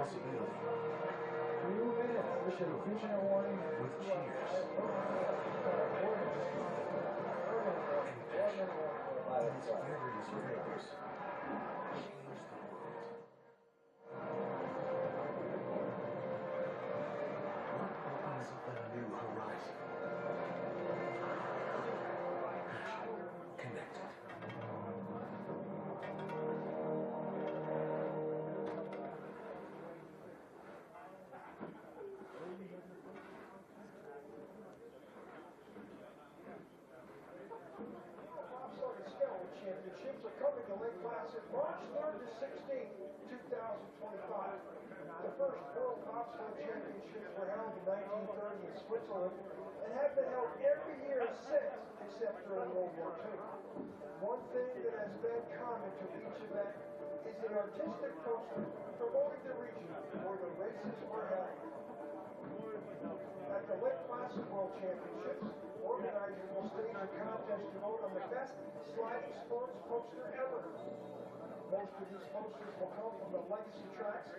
possibility. 2 minutes. Vision warning With cheers. And its various forms. Change the world. What opens up a new horizon? Connected. Skeleton Championships are coming to Lake Placid March 3rd to 16th, 2025. The first World Bobsleigh Championships were held in 1930 in Switzerland and have been held every year since, except during World War II. One thing that has been common to each event is an artistic poster promoting the region where the races were held. At the Lake Placid World Championships, organizers will stage a contest to vote on the best sliding sports poster ever. Most of these posters will come from the legacy tracks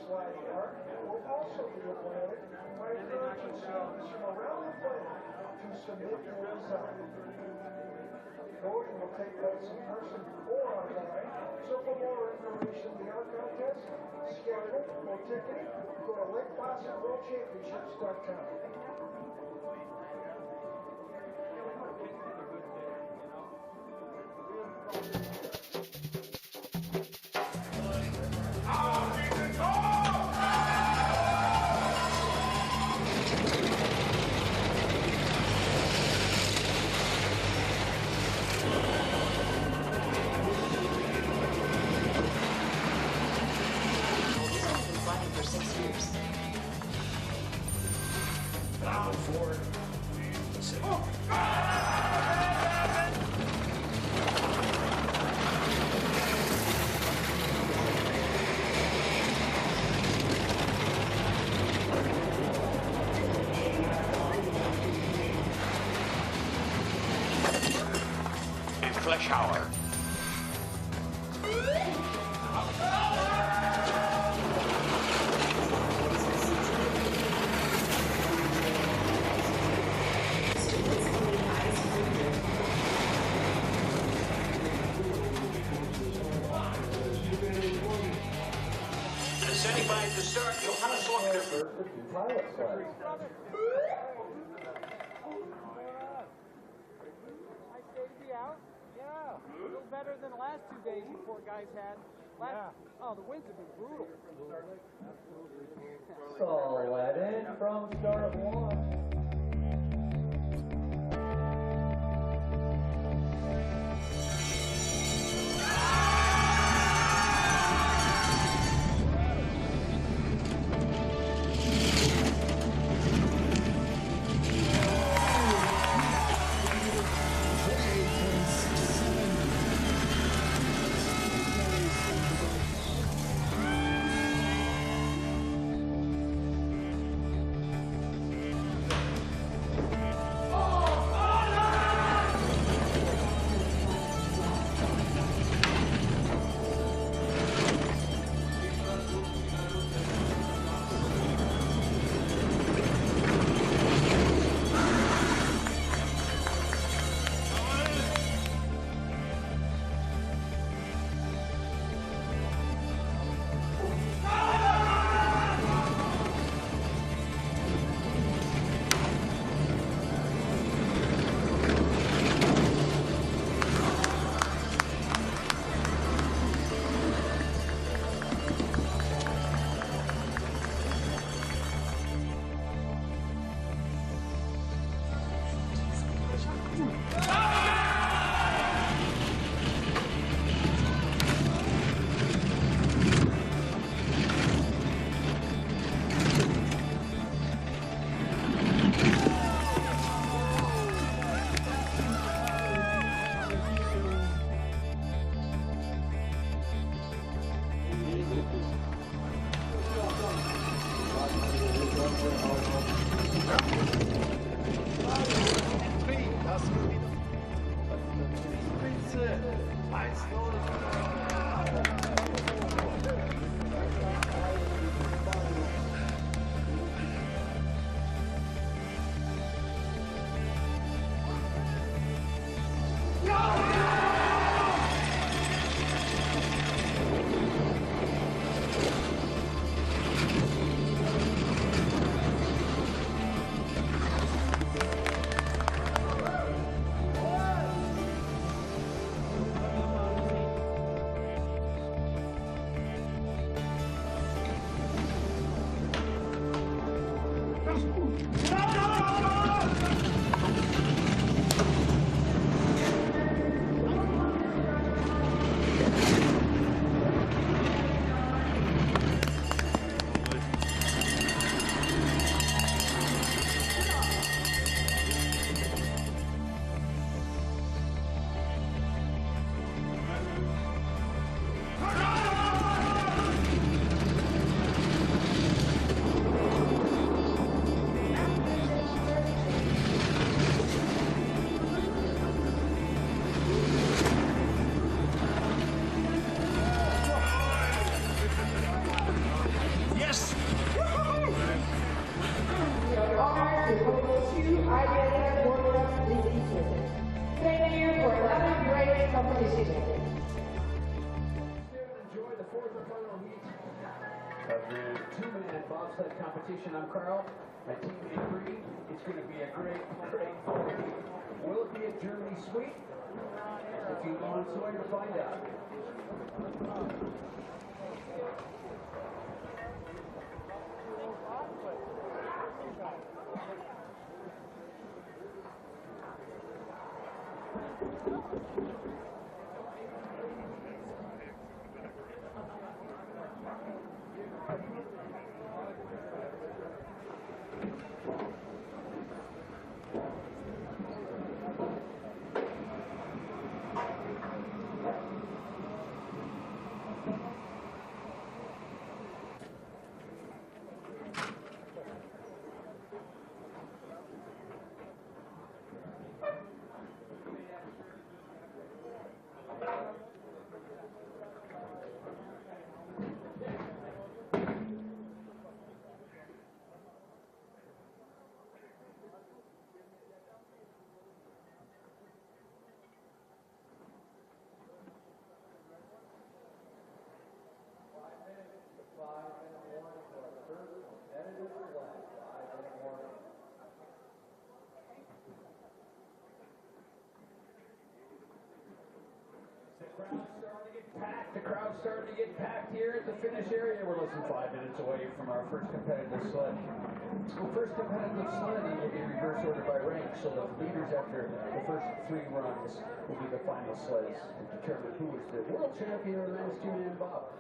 sliding art will also be implemented by encouraging students from around the planet to submit their design. Voting will take place in person or online, so for more information on the art contest, schedule, or ticketing, go to LakePlacidWorldChampionships.com. Flesh Hour. Standing by to start, Johannes Locker. Yeah, a little better than the last 2 days before guys had. Oh, the winds have been brutal. So let in from start one. Yes! We are honored to host two IBSF World Championships. Thank you for another great competition. Enjoy the fourth and final heat of the two-man bobsled competition. I'm Carl. My teammate Bree. It's going to be a great full heat. Will it be a Germany sweep? If you want Sawyer to find out. The crowd's starting to get packed here at the finish area. We're less than 5 minutes away from our first competitive sled. Well, first competitive sledding will be reverse order by rank, so the leaders after the first 3 runs will be the final sleds to determine who is the world champion of the men's two-man bob.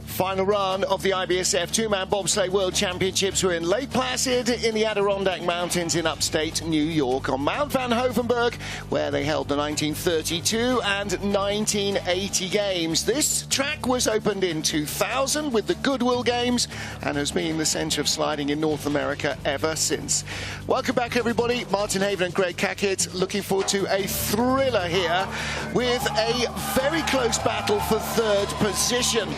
Final run of the IBSF two-man bobsleigh World Championships were in Lake Placid in the Adirondack Mountains in upstate New York on Mount Van Hoevenberg, where they held the 1932 and 1980 games. This track was opened in 2000 with the Goodwill Games and has been the centre of sliding in North America ever since. Welcome back, everybody. Martin Haven and Greg Cackett looking forward to a thriller here with a very close battle for third position.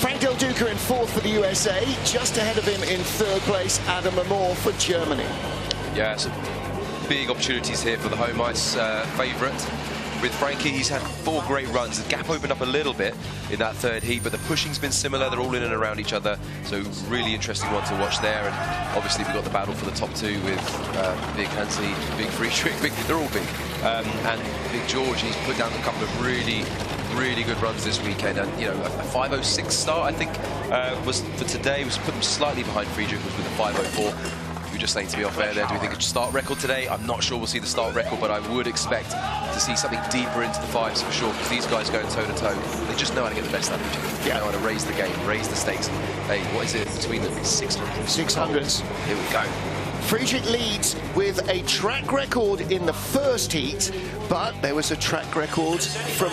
Frank Del Duca in fourth for the USA, just ahead of him in third place, Adam Lamore for Germany. Yeah, some big opportunities here for the home ice favourite. With Frankie, he's had 4 great runs. The gap opened up a little bit in that third heat, but the pushing's been similar. They're all in and around each other, so really interesting one to watch there. And obviously we've got the battle for the top 2 with Big Hansi, Big Friedrich, they're all big. And Big George, he's put down a couple of really good runs this weekend, and you know, a 5:06 start I think was for today, was put them slightly behind Friedrich with a 5:04. We were just saying to be off air there, do we think it's a start record today? I'm not sure we'll see the start record, but I would expect to see something deeper into the 5s for sure, because these guys going toe to toe, they just know how to get the best out of each other. They know how to raise the game, raise the stakes. Hey, what is it between them? 600s. Here we go. Friedrich leads with a track record in the first heat, but there was a track record from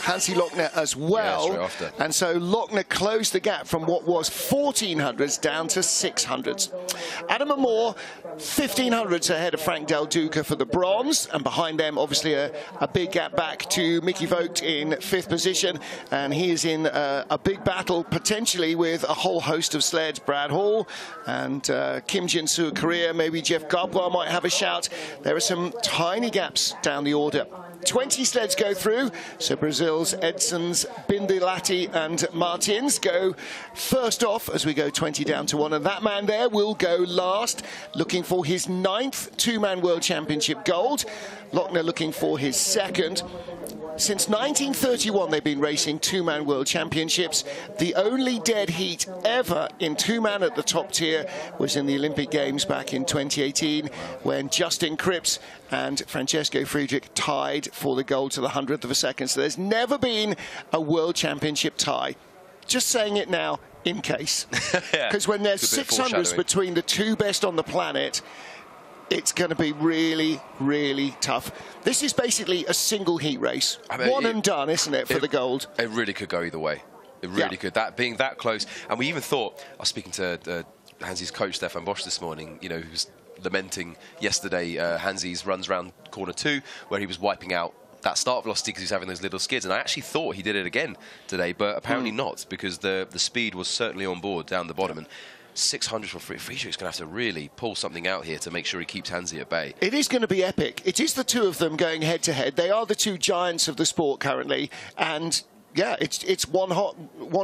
Hansi Lochner as well. Yeah, straight after. And so Lochner closed the gap from what was 1400s down to 600s. Adam and Moore, 1500s ahead of Frank Del Duca for the bronze. And behind them, obviously, a big gap back to Mickey Vogt in 5th position. And he is in a big battle, potentially, with a whole host of sleds. Brad Hall and Kim Jin-soo Korea. Maybe Jeff Gabwa might have a shout. There are some tiny gaps down the order. 20 sleds go through, so Brazil's Edsons, Bindilati and Martins go first off as we go 20 down to 1, and that man there will go last, looking for his 9th two-man World Championship gold. Lochner looking for his 2nd. Since 1931, they've been racing two-man World Championships. The only dead heat ever in two-man at the top tier was in the Olympic Games back in 2018, when Justin Cripps and Francesco Friedrich tied for the gold to the 100th of a second. So there's never been a World Championship tie. Just saying it now, in case. Because when there's 600s between the two best on the planet, it's going to be really, really tough. This is basically a single heat race. I mean, one and done, isn't it, for the gold? It really could go either way. It really could. That being that close. And we even thought, I was speaking to Hansi's coach, Stefan Bosch, this morning, you know, who's lamenting yesterday Hansi's runs around corner 2, where he was wiping out that start velocity because he's having those little skids. And I actually thought he did it again today, but apparently not, because the speed was certainly on board down the bottom. And 600 for Friedrich's going to have to really pull something out here to make sure he keeps Hansi at bay. It is going to be epic. It is the two of them going head to head. They are the two giants of the sport currently, and yeah, it's one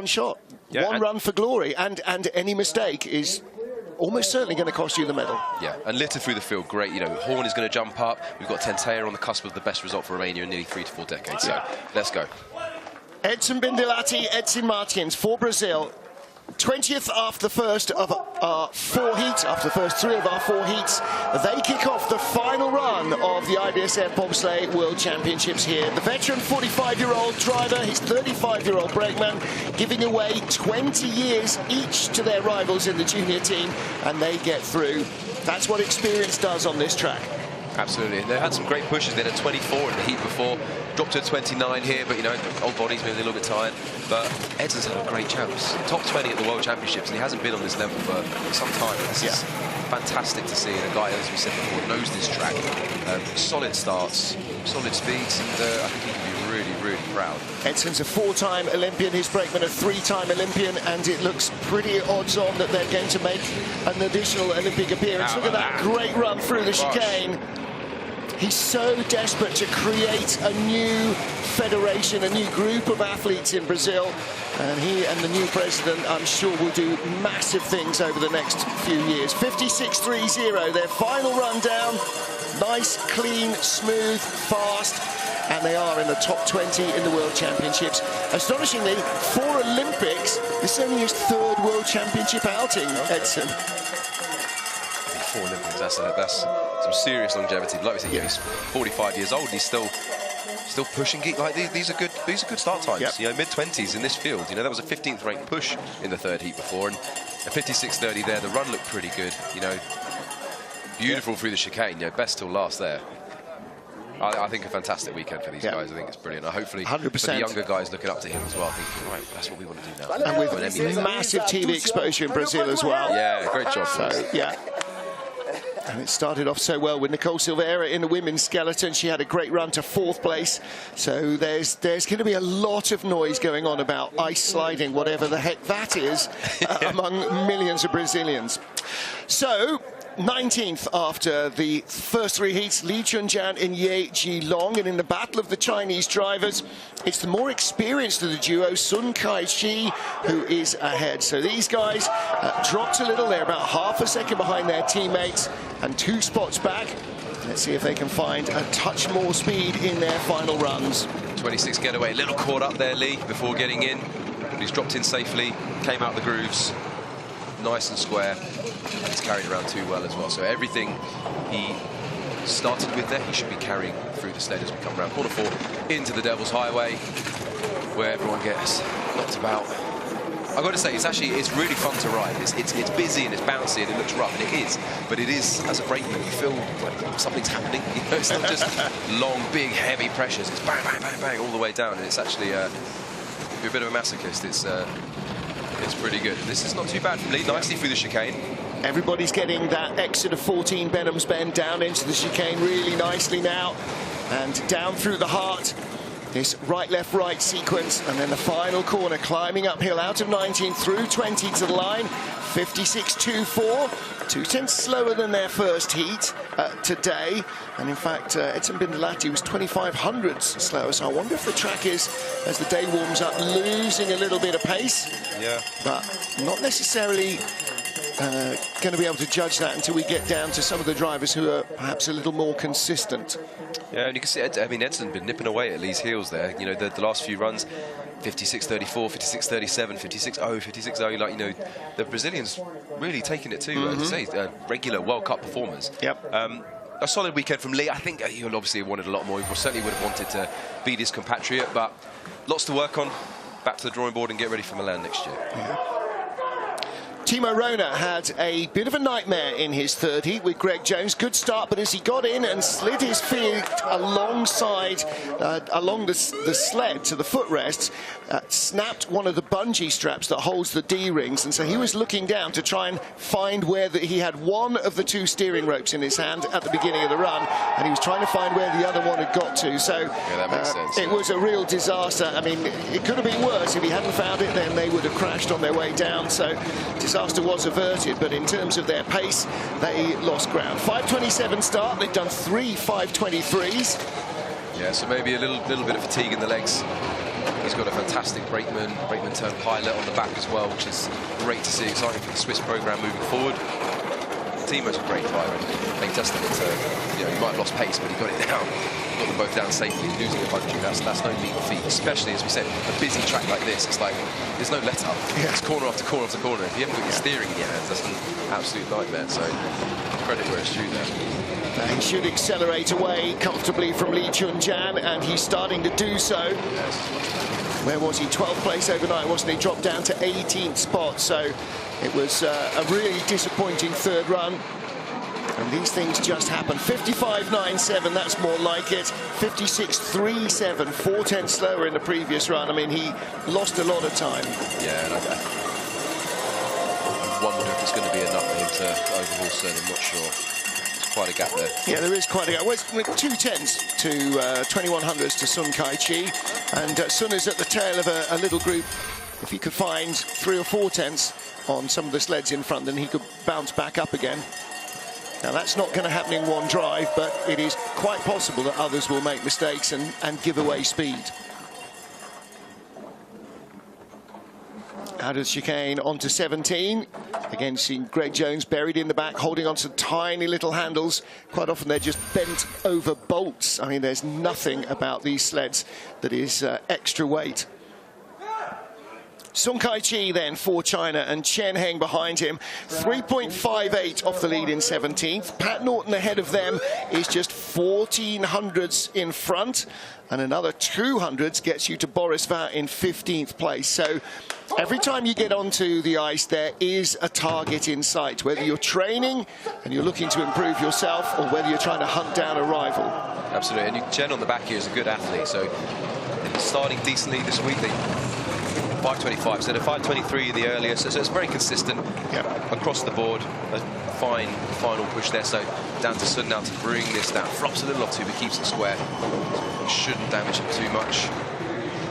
shot, one run for glory, and any mistake is almost certainly going to cost you the medal. Yeah, and littered through the field, great. You know, Horn is going to jump up. We've got Tenteia on the cusp of the best result for Romania in nearly 3 to 4 decades. So let's go. Edson Bindilati, Edson Martins for Brazil. 20th after the first of our 4 heats, after the first 3 of our 4 heats. They kick off the final run of the IBSF Bobsleigh World Championships here. The veteran 45-year-old driver, his 35-year-old brakeman, giving away 20 years each to their rivals in the junior team, and they get through. That's what experience does on this track. Absolutely. They had some great pushes. They had a 24 in the heat before, dropped to a 29 here, but, you know, old body's been a little bit tired. But Edson's had a great chance. Top 20 at the World Championships, and he hasn't been on this level for some time. This is fantastic to see. And a guy, as we said before, knows this track. Solid starts, solid speeds, and I think he can be really, really proud. Edson's a 4-time Olympian, his brakeman a 3-time Olympian, and it looks pretty odds on that they're going to make an additional Olympic appearance. Look at that great run through the chicane. He's so desperate to create a new federation, a new group of athletes in Brazil. And he and the new president, I'm sure, will do massive things over the next few years. 56.30, their final run down. Nice, clean, smooth, fast. And they are in the top 20 in the World Championships. Astonishingly, for Olympics, this is only his 3rd World Championship outing, Edson. 4 Olympics, that's some serious longevity. Like we said, he's 45 years old and he's still pushing. Like these are good start times. You know, mid-20s in this field. You know, that was a 15th ranked push in the 3rd heat before, and a 56.30 there. The run looked pretty good. You know, beautiful through the chicane. You know, best till last there. I think a fantastic weekend for these guys. I think it's brilliant. Hopefully, 100%. For the younger guys looking up to him as well, thinking, right, that's what we want to do now. And with massive TV exposure in Brazil as well. Yeah, great job. So, yeah. And it started off so well with Nicole Silveira in the women's skeleton. She had a great run to 4th place. So there's going to be a lot of noise going on about ice sliding, whatever the heck that is, among millions of Brazilians. So 19th after the first 3 heats, Li Chunjian and Ye Jilong. And in the battle of the Chinese drivers, it's the more experienced of the duo, Sun Kai-shi, who is ahead. So these guys dropped a little. They're about half a second behind their teammates and 2 spots back. Let's see if they can find a touch more speed in their final runs. 26 getaway, a little caught up there, Lee, before getting in. He's dropped in safely, came out the grooves, nice and square. And he's carried around too well as well. So everything he started with there, he should be carrying through the sled as we come around corner 4 into the Devil's Highway, where everyone gets knocked about. I've got to say, it's really fun to ride. It's busy and it's bouncy and it looks rough, and it is. But it is, as a brakeman, you feel like something's happening. You know, it's not just long, big, heavy pressures. It's bang, bang, bang, bang all the way down, and it's actually if you're a bit of a masochist, it's pretty good. This is not too bad from Lee. Nicely through the chicane. Everybody's getting that exit of 14 Benham's Bend down into the chicane really nicely now, and down through the heart. This right, left, right sequence, and then the final corner, climbing uphill out of 19 through 20 to the line. 56.24, 2/10 slower than their first heat today. And in fact, Edson Bindelati was 25/100 slower. So I wonder if the track is, as the day warms up, losing a little bit of pace. Yeah. But not necessarily going to be able to judge that until we get down to some of the drivers who are perhaps a little more consistent. Yeah, and you can see, I mean, Edson's been nipping away at Lee's heels there. You know, the last few runs, 56.34, 56.37, 56.0, 56.0. Like, you know, the Brazilians really taking it too. As I say, regular World Cup performers. Yep. A solid weekend from Lee. I think he obviously wanted a lot more. He certainly would have wanted to beat his compatriot, but lots to work on. Back to the drawing board and get ready for Milan next year. Yeah. Timo Rona had a bit of a nightmare in his third heat with Greg Jones. Good start, but as he got in and slid his feet alongside, along the sled to the footrests, snapped one of the bungee straps that holds the D-rings. And so he was looking down to try and find where he had one of the two steering ropes in his hand at the beginning of the run, and he was trying to find where the other one had got to. So yeah, that makes sense. It was a real disaster. I mean, it could have been worse. If he hadn't found it, then they would have crashed on their way down. So disaster was averted, but in terms of their pace, they lost ground. 5:27 start. They've done 3 5:23s. Yeah, so maybe a little bit of fatigue in the legs. He's got a fantastic brakeman turned pilot on the back as well, which is great to see. Exciting for the Swiss program moving forward. Timo's a great driver. I think testament to, you know, he might have lost pace, but he got it down. Got them both down safely, losing a bungee. That's no mean feat, especially, as we said, a busy track like this. It's like there's no let up. Yeah. It's corner after corner after corner. If you haven't got your steering in your hands, that's an absolute nightmare. So credit where it's due there. He should accelerate away comfortably from Lee Chun-Jan, and he's starting to do so. Yes. Where was he? 12th place overnight, wasn't he? Dropped down to 18th spot. So it was a really disappointing third run. And these things just happen. 55.97, that's more like it. 56.37, 4/10 slower in the previous run. I mean, he lost a lot of time. Yeah, and I wonder if it's going to be enough for him to overhaul Sun. I'm not sure. There's quite a gap there. Yeah, there is quite a gap. Well, with 2/10s to 2100s to Sun Kai-chi. And Sun is at the tail of a little group. If he could find 3 or 4 tenths on some of the sleds in front, then he could bounce back up again. Now, that's not going to happen in one drive, but it is quite possible that others will make mistakes and give away speed. Out of the chicane onto 17. Again, seeing Greg Jones buried in the back, holding on to tiny little handles. Quite often they're just bent over bolts. I mean, there's nothing about these sleds that is extra weight. Sun Kai-chi then for China, and Chen Heng behind him. 3.58 off the lead in 17th. Pat Norton ahead of them is just 1400s in front, and another 200s gets you to Boris Vatt in 15th place. So every time you get onto the ice, there is a target in sight, whether you're training and you're looking to improve yourself or whether you're trying to hunt down a rival. Absolutely, and Chen on the back here is a good athlete, so starting decently this week. 5:25 instead of 5:23 the earliest, so it's very consistent across the board. A fine final push there, so down to Sun now to bring this down. Flops a little or two, but keeps it square. Shouldn't damage him too much.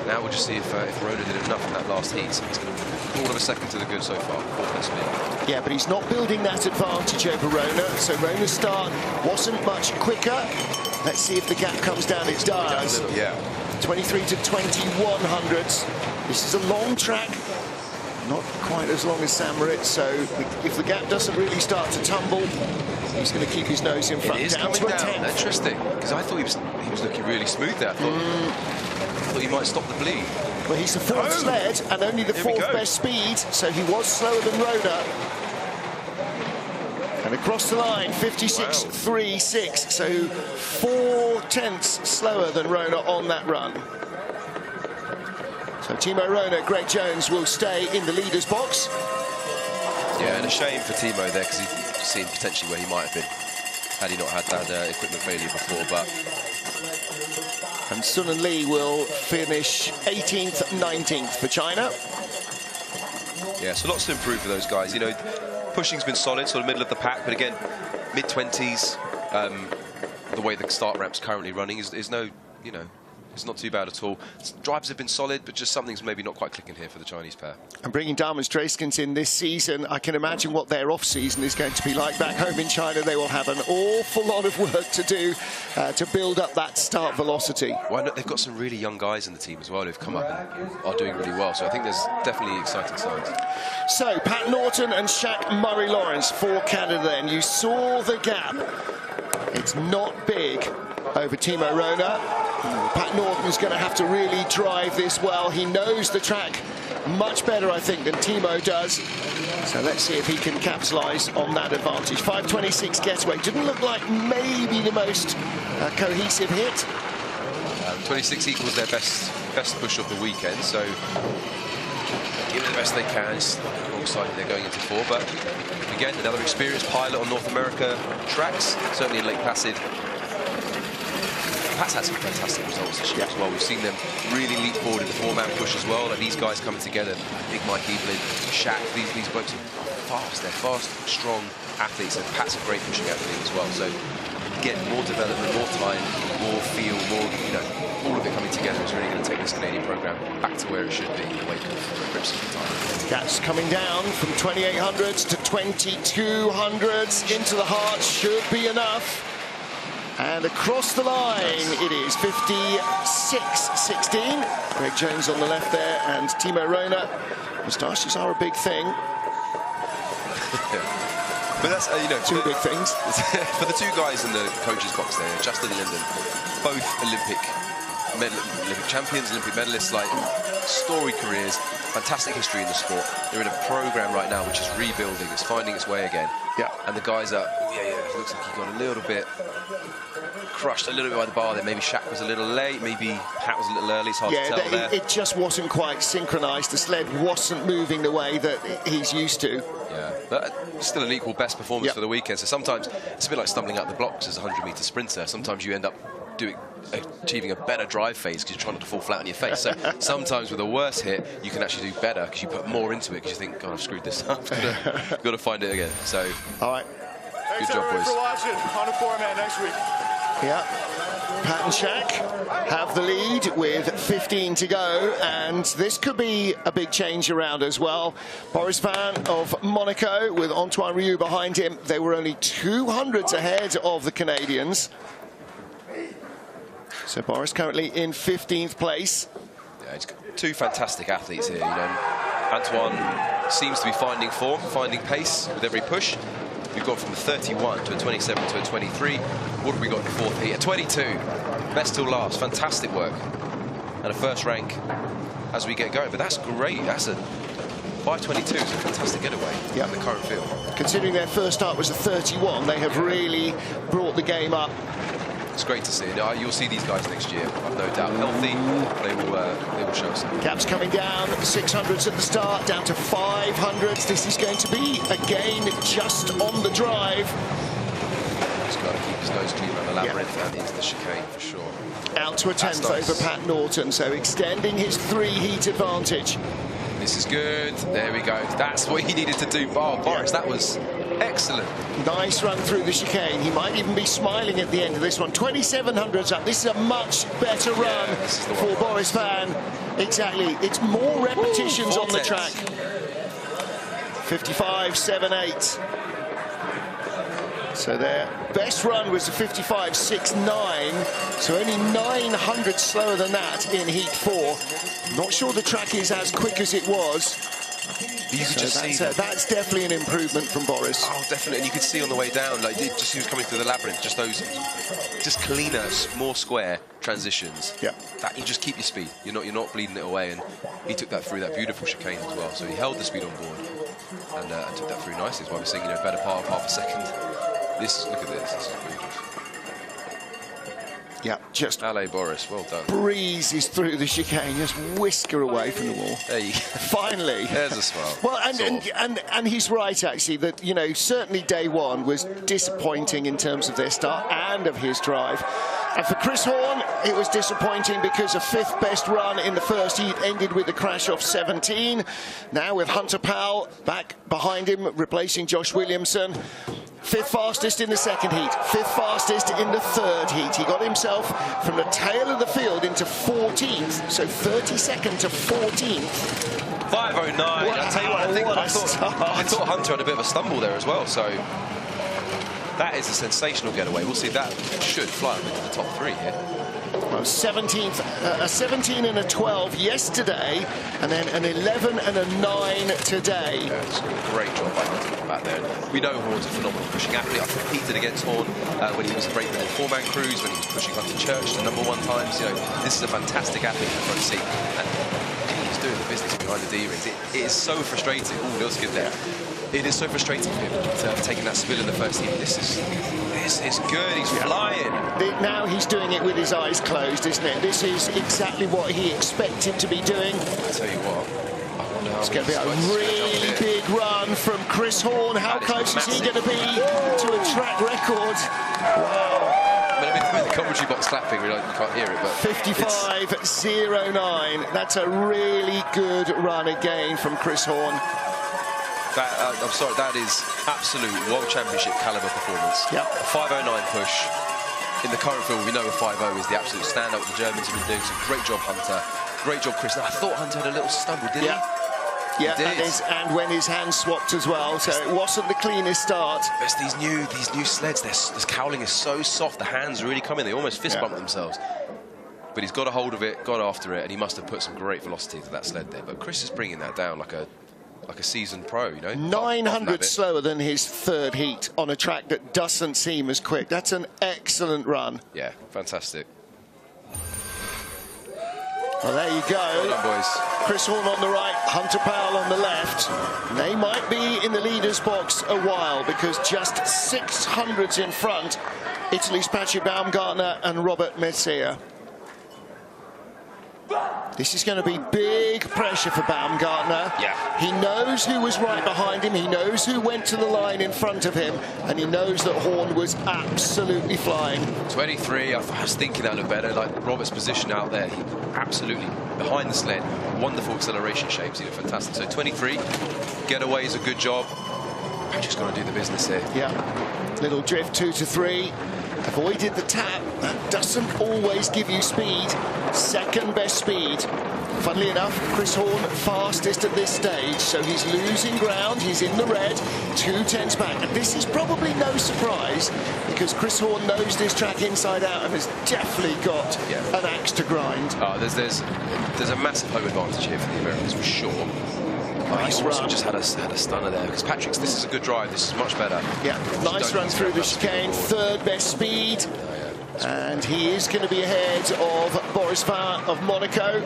Now we'll just see if Rona did enough in that last heat. It's going to be quarter of a second to the good so far. Yeah, but he's not building that advantage over Rona, so Rona's start wasn't much quicker. Let's see if the gap comes down. It does. Yeah. 23 to 2100s. This is a long track, not quite as long as St. Moritz, so if the gap doesn't really start to tumble, he's going to keep his nose in front. It is down coming to a down. 10th. Interesting, because I thought he was looking really smooth there. I thought he might stop the bleed. Well, he's the fourth sled and only the fourth best speed, so he was slower than Rona. And across the line, 56.36, so 4 tenths slower than Rona on that run. So Timo Rona, Greg Jones will stay in the leader's box. Yeah, and a shame for Timo there, because he's seen potentially where he might have been had he not had that equipment failure before. But and Sun and Lee will finish 18th, 19th for China. Yeah, so lots to improve for those guys. You know, pushing's been solid, sort of middle of the pack, but again, mid-20s. The way the start ramp's currently running is no, you know, it's not too bad at all. Drives have been solid, but just something's maybe not quite clicking here for the Chinese pair. And bringing Damen-Streiskens in this season, I can imagine what their off-season is going to be like back home in China. They will have an awful lot of work to do to build up that start velocity. Well, they've got some really young guys in the team as well who've come up and are doing really well. So I think there's definitely exciting signs. So Pat Norton and Shaq Murray-Lawrence for Canada then. You saw the gap. It's not big over Timo Rona. Pat Norton's going to have to really drive this well. He knows the track much better, I think, than Timo does. So let's see if he can capitalise on that advantage. 5:26 getaway. Didn't look like maybe the most cohesive hit. 26 equals their best push of the weekend. So give it the best they can. It's wrong side they're going into 4. But again, another experienced pilot on North America tracks, certainly in Lake Placid. Pat's had some fantastic results this year as well. We've seen them really leap forward in the 4-man push as well. Like these guys coming together, Big Mike Evelyn, Shaq, these blokes are fast. They're fast, strong athletes, and Pat's a great pushing athlete as well. So again, more development, more time, more feel, more, you know, all of it coming together is really going to take this Canadian program back to where it should be in the wake of Ripson time. Gaps coming down from 2800s to 2200s into the heart should be enough. And across the line, it is 56.16. Greg Jones on the left there, and Timo Rona. Moustaches are a big thing. But that's, you know, two big things. For the two guys in the coaches box there, Justin and Lyndon, both Olympic champions, Olympic medalists, like storied careers, fantastic history in the sport. They're in a program right now which is rebuilding, it's finding its way again. Yeah. And the guys are, it looks like he got a little bit crushed a little bit by the bar there. Maybe Shaq was a little late, maybe Pat was a little early, it's hard to tell there. It just wasn't quite synchronised. The sled wasn't moving the way that he's used to. Yeah, but still an equal best performance for the weekend. So sometimes it's a bit like stumbling out the blocks as a 100-metre sprinter. Sometimes you end up achieving a better drive phase because you're trying not to fall flat on your face. So sometimes with a worse hit, you can actually do better because you put more into it because you think, God, I've screwed this up. Got to find it again. So, all right. Good job, boys. Thanks for watching. On the format next week. Yeah. Pat and Shaq have the lead with 15 to go, and this could be a big change around as well. Boris Van of Monaco with Antoine Rieu behind him. They were only 200s ahead of the Canadians. So Boris currently in 15th place. Yeah, he's got two fantastic athletes here. You know, Antoine seems to be finding form, finding pace with every push. We've gone from a 31 to a 27 to a 23. What have we got in the fourth heat? A 22. Best till last. Fantastic work. And a first rank as we get going. But that's great. That's a 5:22 is a fantastic getaway in the current field. Considering their first start was a 31, they have really brought the game up. It's great to see. You'll see these guys next year. I've no doubt. Healthy, they will show us. Gaps coming down, 600s at the start, down to 500s. This is going to be a gain just on the drive. He's got to keep his nose clean around the labyrinth and into the chicane for sure. Out to a 10th over Pat Norton, so extending his 3-heat advantage. This is good. There we go. That's what he needed to do. Boris, that was excellent. Nice run through the chicane. He might even be smiling at the end of this one. 2700s up. This is a much better run for Boris Van. Exactly. It's more repetitions on the track. 55.78. So their best run was a 55.69. So only 900 slower than that in Heat 4. Not sure the track is as quick as it was. That's definitely an improvement from Boris. Oh, definitely. And you could see on the way down, like he was coming through the labyrinth, just those, cleaner, more square transitions. Yeah. That you just keep your speed. You're not bleeding it away, and he took that through that beautiful chicane as well. So he held the speed on board and took that through nicely. That's why we're seeing better part of half a second. Look at this. This is gorgeous. Yeah, just Allez, Boris, well done. breezes through the chicane, just whisker away from the wall. There you go. Finally. There's a smile. Well, and he's right, actually, that, you know, certainly day one was disappointing in terms of their start and of his drive. And for Chris Horn, it was disappointing because a fifth best run in the first heat ended with a crash off 17. Now with Hunter Powell back behind him, replacing Josh Williamson. Fifth fastest in the second heat, fifth fastest in the third heat. He got himself from the tail of the field into 14th, so 32nd to 14th. 5:09. I'll tell you what, I thought Hunter had a bit of a stumble there as well, so that is a sensational getaway. We'll see, that should fly up into the top three here. Well, 17th, a 17 and a 12 yesterday, and then an 11 and a 9 today. Yeah, it's a great job by Hunter back there. We know Horn's a phenomenal pushing athlete. I competed against Horn when he was a Brakeman in four-man crews, when he was pushing Hunter Church to #1 times. You know, this is a fantastic athlete in the front seat. And he's doing the business behind the D-rings. It is so frustrating. Oh, Lil's good there. It is so frustrating for him taking that spill in the first heat. This is good. He's flying. Now he's doing it with his eyes closed, isn't it? This is exactly what he expected to be doing. I tell you what, I wonder how it's going to be a really big run from Chris Horn. How close is he going to be to a track record? Wow. I mean, the commentary box clapping, you can't hear it, but 55.09. That's a really good run again from Chris Horn. I'm sorry, that is absolute World Championship caliber performance. Yep. A 5:09 push. In the current field, we know a 5:0 is the absolute standout the Germans have been doing. So great job, Hunter. Great job, Chris. Now, I thought Hunter had a little stumble, didn't he? Yeah, and when his hands swapped as well, so it wasn't the cleanest start. It's these new sleds, this cowling is so soft, the hands really come in, they almost fist bump themselves. But he's got a hold of it, got after it, and he must have put some great velocity into that sled there. But Chris is bringing that down like a seasoned pro, you know. 900 slower than his third heat on a track that doesn't seem as quick. That's an excellent run. Yeah, fantastic. Well, there you go. Well done, boys. Chris Horn on the right, Hunter Powell on the left. They might be in the leaders box a while because just 600s in front. Italy's Patrick Baumgartner and Robert Messier. This is going to be big pressure for Baumgartner. Yeah. He knows who was right behind him. He knows who went to the line in front of him. And he knows that Horn was absolutely flying. 23, I was thinking that looked better. Like Robert's position out there, he absolutely behind the sled. Wonderful acceleration shapes, you know, fantastic. So 23, getaway is a good job. Patrick's going to do the business here. Yeah. Little drift 2 to 3. Avoided the tap. That doesn't always give you speed. Second best speed. Funnily enough, Chris Horn fastest at this stage, so he's losing ground. He's in the red, 2 tenths back. And this is probably no surprise because Chris Horn knows this track inside out and has definitely got an axe to grind. Oh, there's a massive home advantage here for the Americans for sure. Nice run. Just had a stunner there because Patrick's. This is a good drive. This is much better. Yeah, nice run through the chicane. Third best speed. And he is going to be ahead of Boris Vain of Monaco.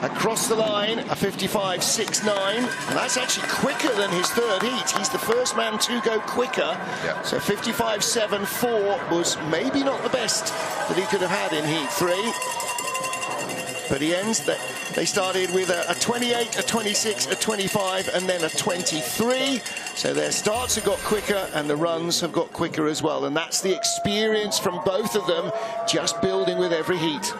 Across the line, a 55.69. And that's actually quicker than his third heat. He's the first man to go quicker. Yeah. So 55.74 was maybe not the best that he could have had in heat 3. But he ends that. They started with a 28, a 26, a 25, and then a 23. So their starts have got quicker, and the runs have got quicker as well. And that's the experience from both of them, just building with every heat.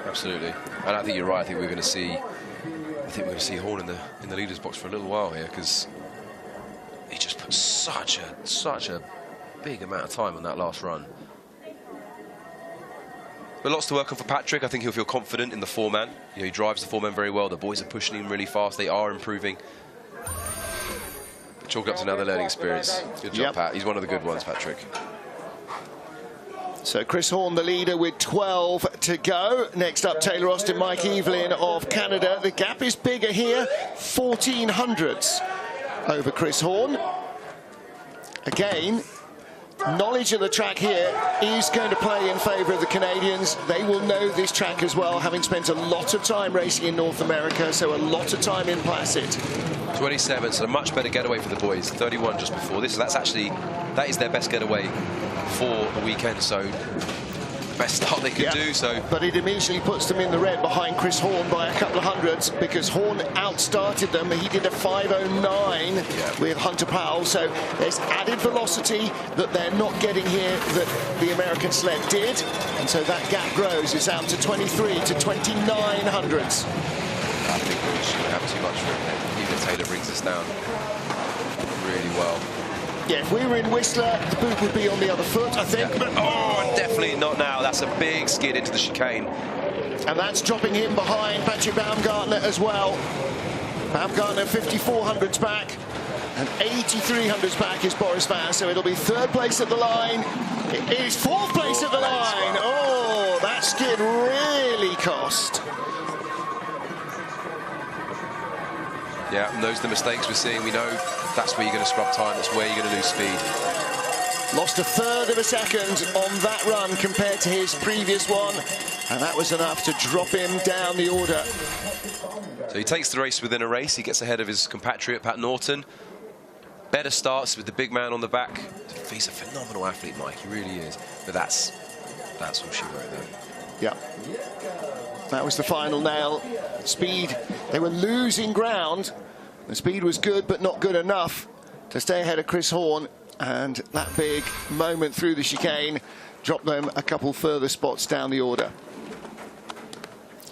Absolutely, and I think you're right. I think we're going to see. We're going to see Horn in the leaders box for a little while here because he just put such a big amount of time on that last run. But lots to work on for Patrick. I think he'll feel confident in the four-man. You know, he drives the four-man very well. The boys are pushing him really fast. They are improving. Chalk up to another learning experience. Good job, Pat. He's one of the good ones, Patrick. So Chris Horn, the leader, with 12 to go. Next up, Taylor Austin, Mike Evelyn of Canada. The gap is bigger here, 1400ths over Chris Horn. Again, knowledge of the track here is going to play in favour of the Canadians. They will know this track as well, having spent a lot of time racing in North America, so a lot of time in Placid. 27, so a much better getaway for the boys. 31 just before this. That is their best getaway for the weekend. So best start they could do. So, but it immediately puts them in the red behind Chris Horn by a couple of hundreds, because Horn outstarted them. He did a 5:09 with Hunter Powell, so there's added velocity that they're not getting here that the American sled did, and so that gap grows. It's out to 23 to 29 hundredths. I think we shouldn't have too much for him. Even Taylor brings us down really well. Yeah, if we were in Whistler, the boot would be on the other foot, I think. But, definitely not now. That's a big skid into the chicane. And that's dropping him behind Patrick Baumgartner as well. Baumgartner 5400s back, and 8300s back is Boris Van. So it'll be third place at the line. It is fourth place at the line. Oh, that skid really cost. Yeah, and those are the mistakes we're seeing. We know that's where you're going to scrub time. That's where you're going to lose speed. Lost a third of a second on that run compared to his previous one, and that was enough to drop him down the order. So he takes the race within a race. He gets ahead of his compatriot, Pat Norton. Better starts with the big man on the back. He's a phenomenal athlete, Mike. He really is. But that's all she wrote there. Yeah. That was the final nail. Speed, they were losing ground. The speed was good, but not good enough to stay ahead of Chris Horn. And that big moment through the chicane dropped them a couple further spots down the order.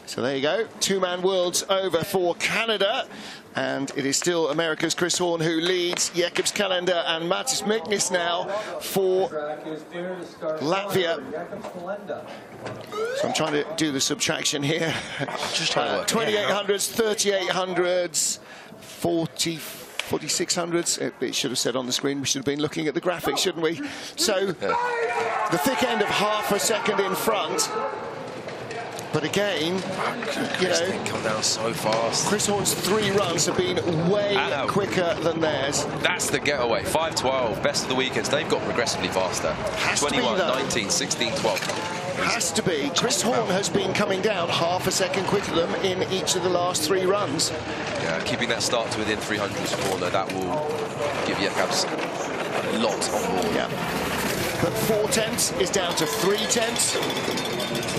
So there you go. Two-man worlds over for Canada. And it is still America's Chris Horn who leads. Jacobs Calendar and Mattis Miknis now for Latvia. So I'm trying to do the subtraction here. Just trying to 2800s, 3800s, 4600s. It should have said on the screen. We should have been looking at the graphics, shouldn't we? So the thick end of half a second in front. But again, you know, come down so fast. Chris Horn's 3 runs have been way quicker than theirs. That's the getaway. 5:12, best of the weekends. They've got progressively faster. 21, 19, 16, 12. Has to be. Chris Horn has been coming down half a second quicker than them in each of the last 3 runs. Yeah, keeping that start to within 300s of Horner, that will give Jacobs a lot on board. Yeah. But 4/10 is down to 3/10.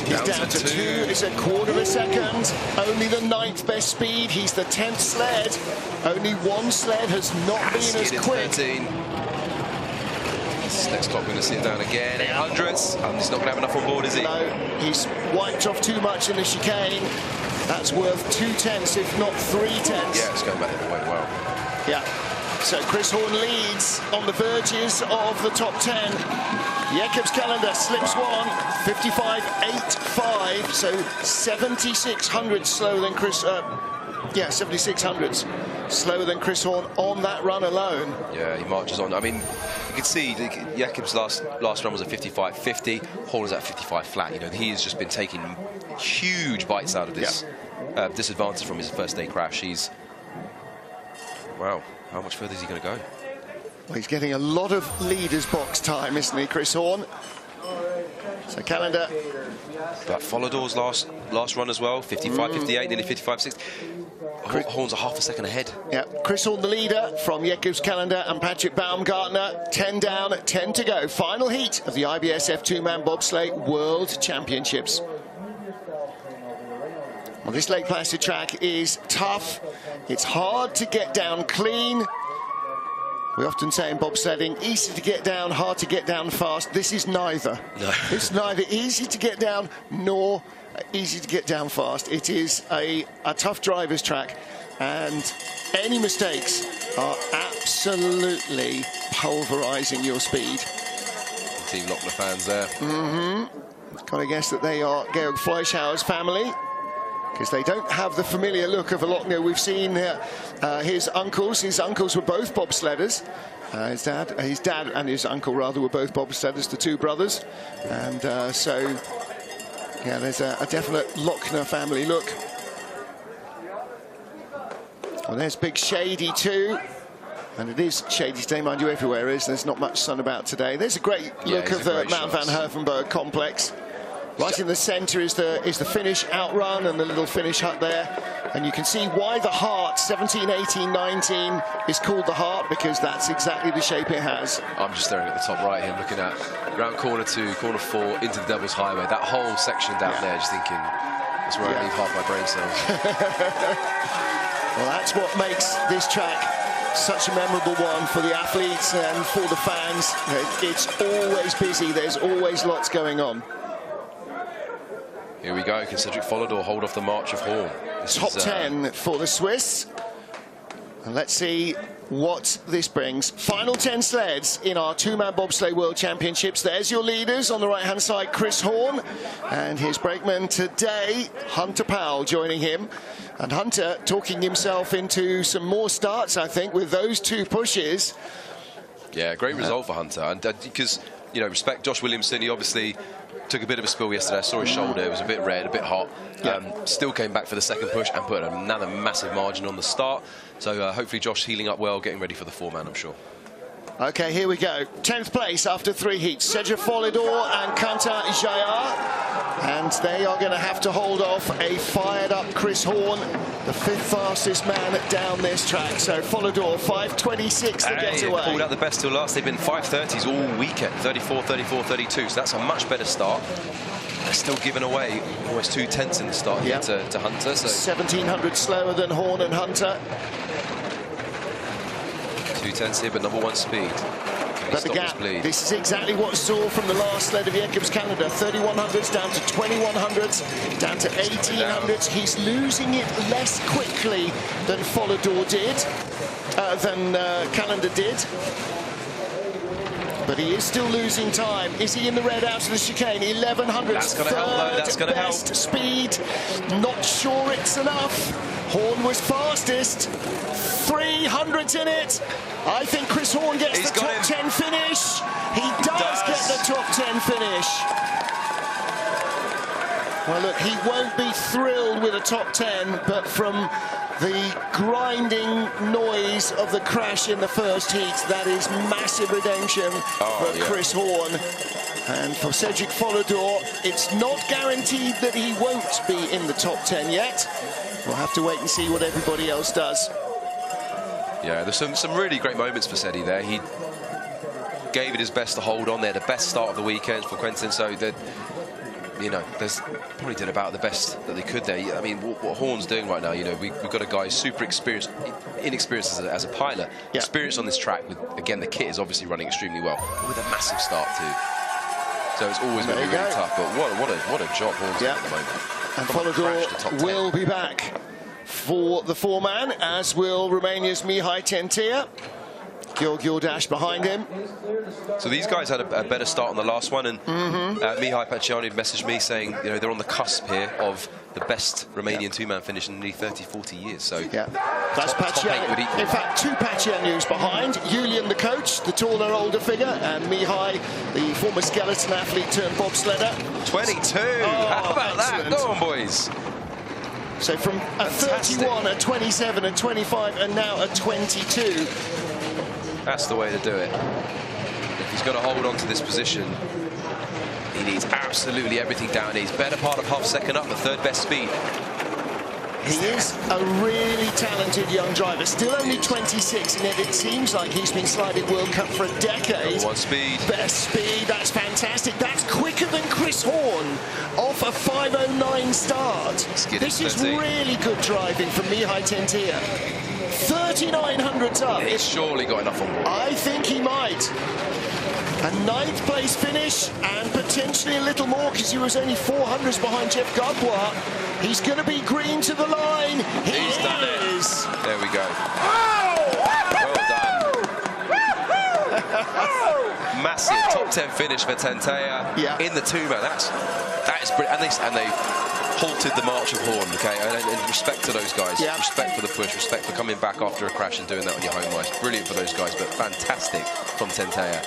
He's down to 2. It's a quarter of a second. Only the 9th best speed. He's the 10th sled. Only one sled has not been as quick. 13. This next clock going to sit down again. 800s. And he's not going to have enough on board, is he? No, he's wiped off too much in the chicane. That's worth 2/10, if not 3/10. Yeah, it's going back the way well. Yeah. So Chris Horn leads on the verges of the top 10. Jacobs Calendar slips one, 55.85, so 7600 slower than Chris. 7600s slower than Chris Horn on that run alone. Yeah, he marches on. I mean, you can see Jacobs' last run was at 55.50. Horn is at 55 flat. You know, he has just been taking huge bites out of this disadvantage from his first day crash. Wow. How much further is he going to go? Well, he's getting a lot of leaders box time, isn't he, Chris Horn? So Calendar. That Follador's last run as well, 55.58, nearly 55.6. Horn's a half a second ahead. Yeah, Chris Horn the leader from Jacobs Calendar and Patrick Baumgartner. 10 down, 10 to go. Final heat of the IBSF two-man bobsleigh World Championships. Well, this Lake Placid track is tough. It's hard to get down clean. We often say in bobsledding, easy to get down, hard to get down fast. This is neither. No. It's neither easy to get down nor easy to get down fast. It is a tough driver's track, and any mistakes are absolutely pulverizing your speed. Team Lochner fans there. Got to guess that they are Georg Fleischhauer's family, because they don't have the familiar look of a Lochner. We've seen his uncles. His uncles were both bobsledders. His dad and his uncle, rather, were both bobsledders, the 2 brothers. And so, yeah, there's a definite Lochner family look. Well, there's Big Shady too. And it is shady today, mind you, everywhere is. There's not much sun about today. There's a great look of the Mount Van Hoevenberg complex. Right in the centre is the finish outrun and the little finish hut there. And you can see why the heart, 17, 18, 19, is called the heart, because that's exactly the shape it has. I'm just staring at the top right here, looking at round corner 2, corner 4, into the Devil's Highway. That whole section down there, just thinking, that's where I leave half my brain cells. Well, that's what makes this track such a memorable one for the athletes and for the fans. It's always busy. There's always lots going on. Here we go. Can Cedric Follador hold off the march of Horn? Top 10 for the Swiss. And let's see what this brings. Final 10 sleds in our two-man bobsleigh World Championships. There's your leaders on the right-hand side, Chris Horn, and his brakeman today, Hunter Powell, joining him. And Hunter talking himself into some more starts, I think, with those 2 pushes. Yeah, great result for Hunter. And because, you know, respect Josh Williamson, he obviously took a bit of a spill yesterday. I saw his shoulder, it was a bit red, a bit hot. Still came back for the second push and put another massive margin on the start. So hopefully Josh healing up well, getting ready for the 4-man, I'm sure. Okay, here we go. 10th place after 3 heats. Cedric Follador and Kanta Jayaar. And they are going to have to hold off a fired-up Chris Horn, the 5th fastest man down this track. So Follador, 5:26 to get away. Pulled out the best till last. They've been 5:30s all weekend, 34, 34, 32. So that's a much better start. They're still giving away almost 2 tenths in the start here to Hunter. So 1,700 slower than Horn and Hunter. 2 tenths here, but number 1 speed. But the gap, this is exactly what we saw from the last sled of Jacob's calendar. 3,100s down to 2,100s, down to 1,800s. He's losing it less quickly than Follador did, than Calendar did. But he is still losing time. Is he in the red out of the chicane? 1,100s. That's going to help, though. That's going to help. Best speed. Not sure it's enough. Horn was fastest. 300s in it. I think Chris Horn gets the top 10 finish. He does get the top 10 finish. Well, look, he won't be thrilled with a top 10, but from the grinding noise of the crash in the first heat, that is massive redemption for Chris Horn. And for Cedric Follador, it's not guaranteed that he won't be in the top 10 yet. We'll have to wait and see what everybody else does. Yeah, there's some really great moments for Cedi there. He gave it his best to hold on there. The best start of the weekend for Quentin. So that, you know, there's probably did about the best that they could there. I mean, what Horn's doing right now, you know, we've got a guy who's super experienced, inexperienced as a pilot, experienced on this track. With, again, the kit is obviously running extremely well, with a massive start too. So it's always going to be really tough. But what a job Horn's doing at the moment. And Follador will be back for the 4-man, as will Romania's Mihai Tentea. Gildash behind him. So these guys had a better start on the last one, and Mihai Paciani messaged me saying, you know, they're on the cusp here of the best Romanian 2-man finish in nearly 30-40 years. So that's Paciani. In fact, 2 Pacianius behind. Julian, the coach, the taller, older figure, and Mihai, the former skeleton athlete turned bobsledder. 22. How about that? Go on, boys. So from a 31, a 27, a 25, and now a 22. That's the way to do it. If he's going to hold on to this position, he needs absolutely everything down. He's better part of half second up, the 3rd best speed. He is a really talented young driver, still only 26, and yet it seems like he's been sliding World Cup for a decade. Number 1 speed. Best speed, that's fantastic. That's quicker than Chris Horn off a 5:09 start. This is really good driving from Mihai Tentea. 3,900s up. He's surely got enough on board. I think he might. A 9th place finish, and potentially a little more, because he was only 400s behind Jeff Gadbois. He's going to be green to the line. He's done it. There we go. Well done. Massive top 10 finish for Tentea in the 2-man. That is brilliant. And they halted the march of Horn, okay? And respect to those guys. Respect for the push, respect for coming back after a crash and doing that on your home ice. Brilliant for those guys, but fantastic from Tentea.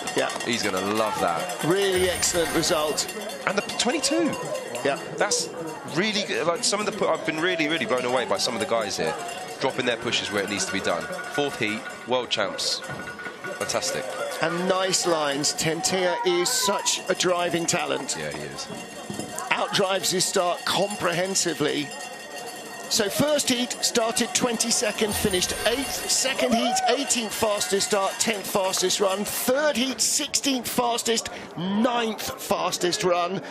He's going to love that. Really excellent result. And the 22. That's really good. Like some of the I've been really blown away by some of the guys here, dropping their pushes where it needs to be done. 4th heat, world champs. Fantastic. And nice lines. Tentea is such a driving talent. Yeah, he is. drives his start comprehensively. So first heat started 22nd, finished 8th. Second heat, 18th fastest start, 10th fastest run. Third heat, 16th fastest, 9th fastest run.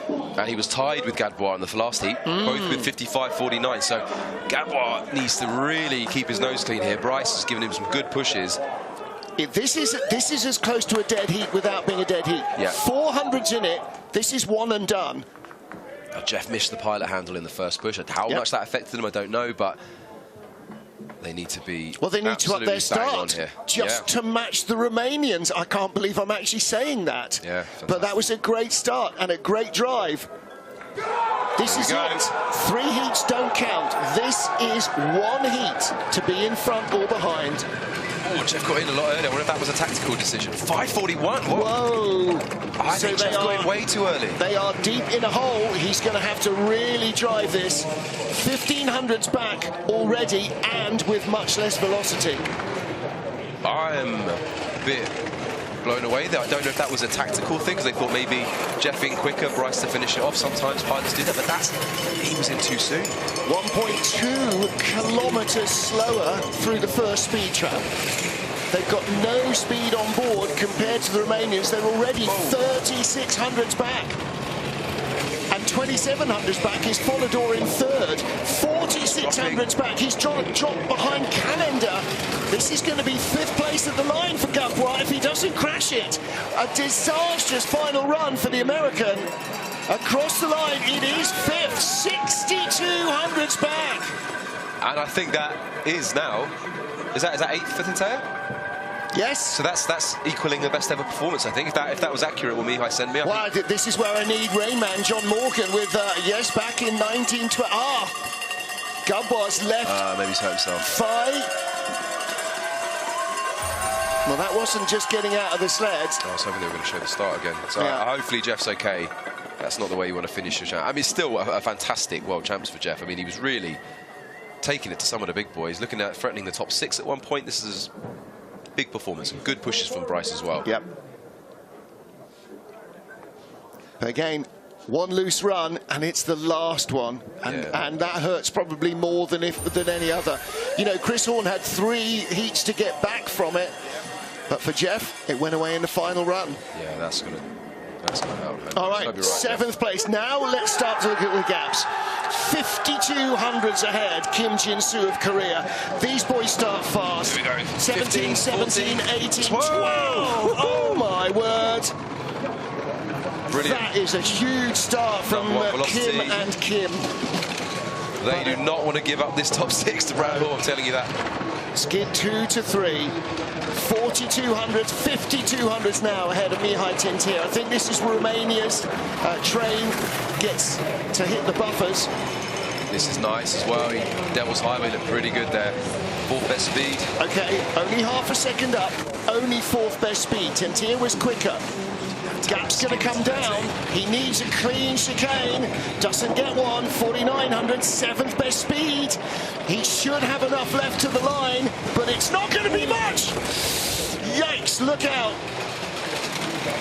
And he was tied with Gadbois in the last heat, both with 55.49. So Gadbois needs to really keep his nose clean here. Bryce has given him some good pushes. This is as close to a dead heat without being a dead heat. Yeah. 400s in it. This is one and done. Jeff missed the pilot handle in the first push. How much that affected him, I don't know, but they need to be they need to up their start here. just to match the Romanians. I can't believe I'm actually saying that. Yeah, but that was a great start and a great drive. This is it. 3 heats don't count. This is 1 heat to be in front or behind. Oh, Jeff got in a lot earlier. I wonder if that was a tactical decision. 5.41. Whoa. I think Jeff got in way too early. They are deep in a hole. He's going to have to really drive this. 1500s back already and with much less velocity. I am a bit blown away there. I don't know if that was a tactical thing, because they thought maybe Jeff in quicker, Bryce to finish it off. Sometimes pilots do that, but he was in too soon. 1.2 kilometers slower through the first speed trap. They've got no speed on board compared to the Romanians. They're already 3600s back. And 2700s back is Follador in third. 4600s back. He's dropped behind Calendar. This is going to be 5th place at the line for Gadbois if he doesn't crash it. A disastrous final run for the American. Across the line, it is 5th. 6200s back. And I think that is now. Is that 8th for Tintea? Yes. So that's equaling the best ever performance, I think. If that was accurate, will Mihai send me? Well, this is where I need Rainman John Morgan with yes, back in 1912. Gadbois left. Maybe he's hurt himself. Fight. Well, that wasn't just getting out of the sled. I was hoping they were going to show the start again. So hopefully Jeff's okay. That's not the way you want to finish your champ. I mean, it's still a fantastic world champs for Jeff. I mean, he was really taking it to some of the big boys, looking at threatening the top 6 at one point. This is big performance and good pushes from Bryce as well. Yep. But again, one loose run and it's the last one, and that hurts probably more than any other. You know, Chris Horn had 3 heats to get back from it, but for Jeff, it went away in the final run. Yeah, that's gonna help. All right, 7th place. Now let's start to look at the gaps. 5200s ahead, Kim Jin-soo of Korea. These boys start fast. Here we go. 17, 17, 18, 12. Oh my word. Brilliant. That is a huge start from Kim and Kim. They do not want to give up this top 6 to Brad Hall, I'm telling you that. Skid 2 to 3. 4200s, 5200s now ahead of Mihai Tintea. I think this is Romania's train gets to hit the buffers. This is nice as well. Devil's Highway looked pretty good there. 4th best speed. Okay, only half a second up. Only 4th best speed. Tintea was quicker. Gap's going to come down. He needs a clean chicane. Doesn't get one. 4900, 7th best speed. He should have enough left to the line, but it's not going to be much. Yikes, look out.